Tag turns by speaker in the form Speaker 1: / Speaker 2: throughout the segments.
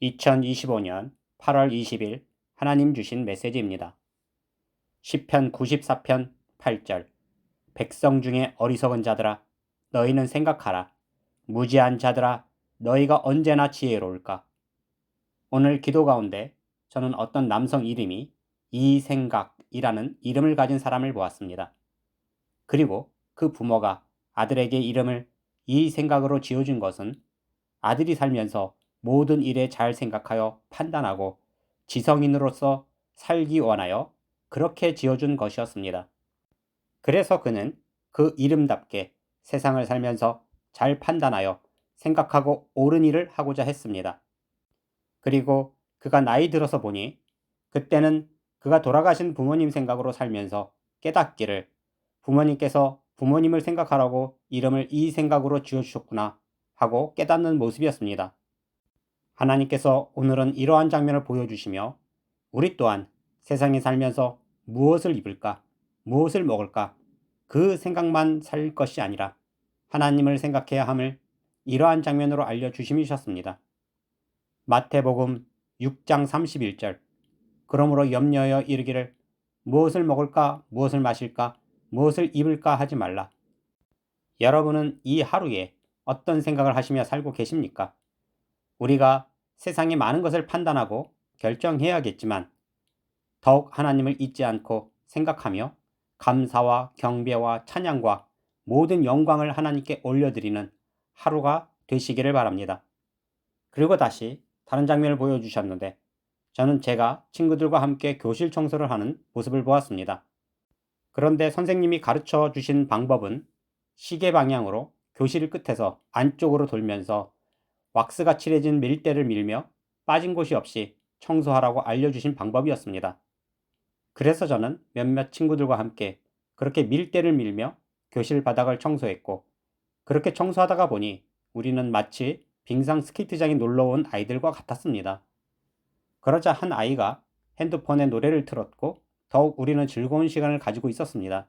Speaker 1: 2025년 8월 20일 하나님 주신 메시지입니다. 시편 94편 8절. 백성 중에 어리석은 자들아 너희는 생각하라. 무지한 자들아 너희가 언제나 지혜로울까. 오늘 기도 가운데 저는 어떤 남성 이름이 이생각이라는 이름을 가진 사람을 보았습니다. 그리고 그 부모가 아들에게 이름을 이생각으로 지어준 것은 아들이 살면서 모든 일에 잘 생각하여 판단하고 지성인으로서 살기 원하여 그렇게 지어준 것이었습니다. 그래서 그는 그 이름답게 세상을 살면서 잘 판단하여 생각하고 옳은 일을 하고자 했습니다. 그리고 그가 나이 들어서 보니 그때는 그가 돌아가신 부모님 생각으로 살면서 깨닫기를 부모님께서 부모님을 생각하라고 이름을 이 생각으로 지어주셨구나 하고 깨닫는 모습이었습니다. 하나님께서 오늘은 이러한 장면을 보여주시며 우리 또한 세상에 살면서 무엇을 입을까, 무엇을 먹을까 그 생각만 살 것이 아니라 하나님을 생각해야 함을 이러한 장면으로 알려주심이셨습니다. 마태복음 6장 31절. 그러므로 염려하여 이르기를 무엇을 먹을까, 무엇을 마실까, 무엇을 입을까 하지 말라. 여러분은 이 하루에 어떤 생각을 하시며 살고 계십니까? 우리가 세상의 많은 것을 판단하고 결정해야겠지만 더욱 하나님을 잊지 않고 생각하며 감사와 경배와 찬양과 모든 영광을 하나님께 올려드리는 하루가 되시기를 바랍니다. 그리고 다시 다른 장면을 보여주셨는데 저는 제가 친구들과 함께 교실 청소를 하는 모습을 보았습니다. 그런데 선생님이 가르쳐 주신 방법은 시계 방향으로 교실 끝에서 안쪽으로 돌면서 왁스가 칠해진 밀대를 밀며 빠진 곳이 없이 청소하라고 알려주신 방법이었습니다. 그래서 저는 몇몇 친구들과 함께 그렇게 밀대를 밀며 교실 바닥을 청소했고 그렇게 청소하다가 보니 우리는 마치 빙상 스케이트장에 놀러온 아이들과 같았습니다. 그러자 한 아이가 핸드폰에 노래를 틀었고 더욱 우리는 즐거운 시간을 가지고 있었습니다.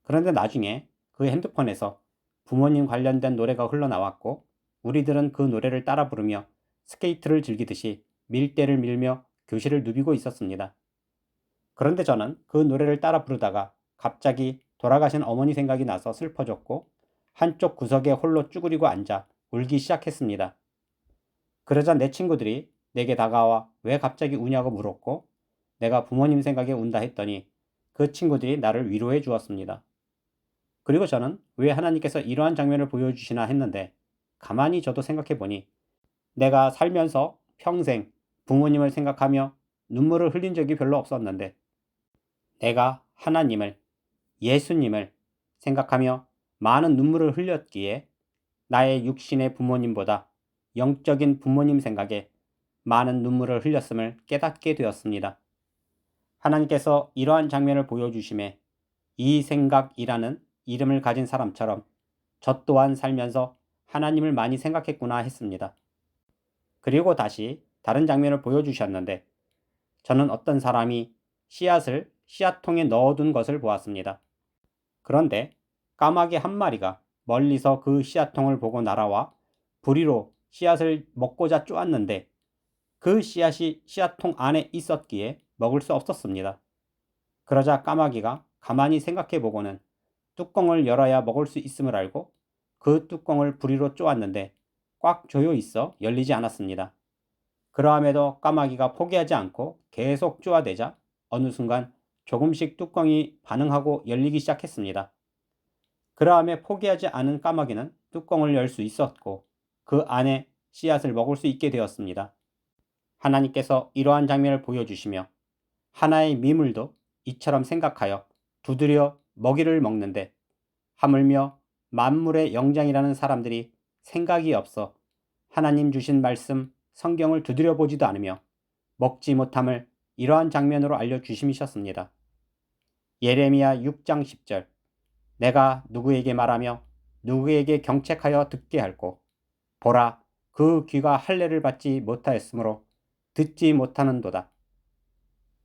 Speaker 1: 그런데 나중에 그 핸드폰에서 부모님 관련된 노래가 흘러나왔고 우리들은 그 노래를 따라 부르며 스케이트를 즐기듯이 밀대를 밀며 교실을 누비고 있었습니다. 그런데 저는 그 노래를 따라 부르다가 갑자기 돌아가신 어머니 생각이 나서 슬퍼졌고 한쪽 구석에 홀로 쭈그리고 앉아 울기 시작했습니다. 그러자 내 친구들이 내게 다가와 왜 갑자기 우냐고 물었고 내가 부모님 생각에 운다 했더니 그 친구들이 나를 위로해 주었습니다. 그리고 저는 왜 하나님께서 이러한 장면을 보여주시나 했는데 가만히 저도 생각해 보니 내가 살면서 평생 부모님을 생각하며 눈물을 흘린 적이 별로 없었는데 내가 하나님을, 예수님을 생각하며 많은 눈물을 흘렸기에 나의 육신의 부모님보다 영적인 부모님 생각에 많은 눈물을 흘렸음을 깨닫게 되었습니다. 하나님께서 이러한 장면을 보여주심에 이 생각이라는 이름을 가진 사람처럼 저 또한 살면서 하나님을 많이 생각했구나 했습니다. 그리고 다시 다른 장면을 보여주셨는데 저는 어떤 사람이 씨앗을 씨앗통에 넣어둔 것을 보았습니다. 그런데 까마귀 한 마리가 멀리서 그 씨앗통을 보고 날아와 부리로 씨앗을 먹고자 쪼았는데 그 씨앗이 씨앗통 안에 있었기에 먹을 수 없었습니다. 그러자 까마귀가 가만히 생각해 보고는 뚜껑을 열어야 먹을 수 있음을 알고 그 뚜껑을 부리로 쪼았는데 꽉 조여 있어 열리지 않았습니다. 그러함에도 까마귀가 포기하지 않고 계속 쪼아대자 어느 순간 조금씩 뚜껑이 반응하고 열리기 시작했습니다. 그러함에 포기하지 않은 까마귀는 뚜껑을 열 수 있었고 그 안에 씨앗을 먹을 수 있게 되었습니다. 하나님께서 이러한 장면을 보여주시며 하나의 미물도 이처럼 생각하여 두드려 먹이를 먹는데 하물며 만물의 영장이라는 사람들이 생각이 없어 하나님 주신 말씀 성경을 두드려 보지도 않으며 먹지 못함을 이러한 장면으로 알려주심이셨습니다. 예레미야 6장 10절. 내가 누구에게 말하며 누구에게 경책하여 듣게 할꼬. 보라, 그 귀가 할례를 받지 못하였으므로 듣지 못하는도다.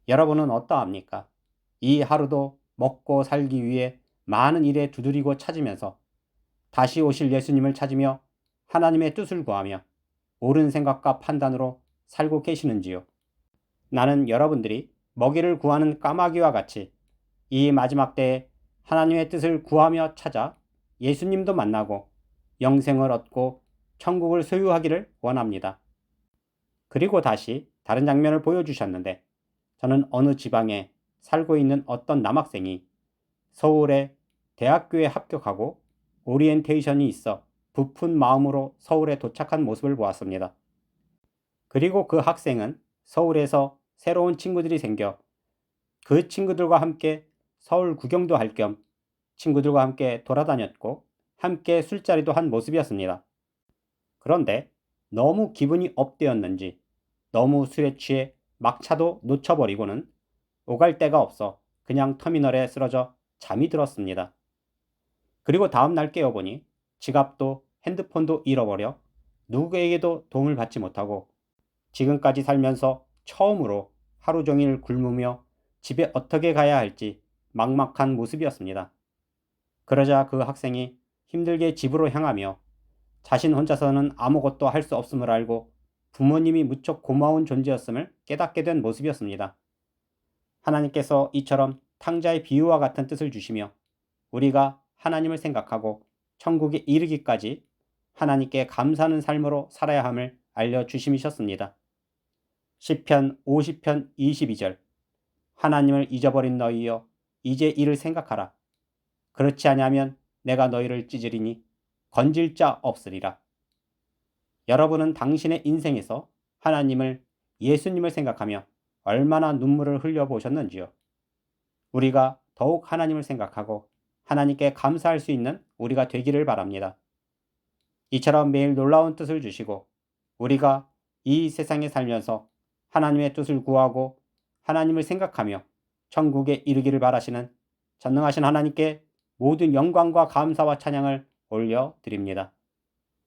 Speaker 1: 여러분은 어떠합니까? 이 하루도 먹고 살기 위해 많은 일에 두드리고 찾으면서 다시 오실 예수님을 찾으며 하나님의 뜻을 구하며 옳은 생각과 판단으로 살고 계시는지요? 나는 여러분들이 먹이를 구하는 까마귀와 같이 이 마지막 때에 하나님의 뜻을 구하며 찾아 예수님도 만나고 영생을 얻고 천국을 소유하기를 원합니다. 그리고 다시 다른 장면을 보여주셨는데, 저는 어느 지방에 살고 있는 어떤 남학생이 서울에 대학교에 합격하고 오리엔테이션이 있어 부푼 마음으로 서울에 도착한 모습을 보았습니다. 그리고 그 학생은 서울에서 새로운 친구들이 생겨 그 친구들과 함께 서울 구경도 할 겸 친구들과 함께 돌아다녔고 함께 술자리도 한 모습이었습니다. 그런데 너무 기분이 업되었는지 너무 술에 취해 막차도 놓쳐버리고는 오갈 데가 없어 그냥 터미널에 쓰러져 잠이 들었습니다. 그리고 다음 날 깨어보니 지갑도 핸드폰도 잃어버려 누구에게도 도움을 받지 못하고 지금까지 살면서 처음으로 하루 종일 굶으며 집에 어떻게 가야 할지 막막한 모습이었습니다. 그러자 그 학생이 힘들게 집으로 향하며 자신 혼자서는 아무것도 할 수 없음을 알고 부모님이 무척 고마운 존재였음을 깨닫게 된 모습이었습니다. 하나님께서 이처럼 탕자의 비유와 같은 뜻을 주시며 우리가 하나님을 생각하고 천국에 이르기까지 하나님께 감사하는 삶으로 살아야 함을 알려주심이셨습니다. 시편 50편 22절 하나님을 잊어버린 너희여 이제 이를 생각하라. 그렇지 아니하면 내가 너희를 찢으리니 건질 자 없으리라. 여러분은 당신의 인생에서 하나님을, 예수님을 생각하며 얼마나 눈물을 흘려보셨는지요? 우리가 더욱 하나님을 생각하고 하나님께 감사할 수 있는 우리가 되기를 바랍니다. 이처럼 매일 놀라운 뜻을 주시고 우리가 이 세상에 살면서 하나님의 뜻을 구하고 하나님을 생각하며 천국에 이르기를 바라시는 전능하신 하나님께 모든 영광과 감사와 찬양을 올려드립니다.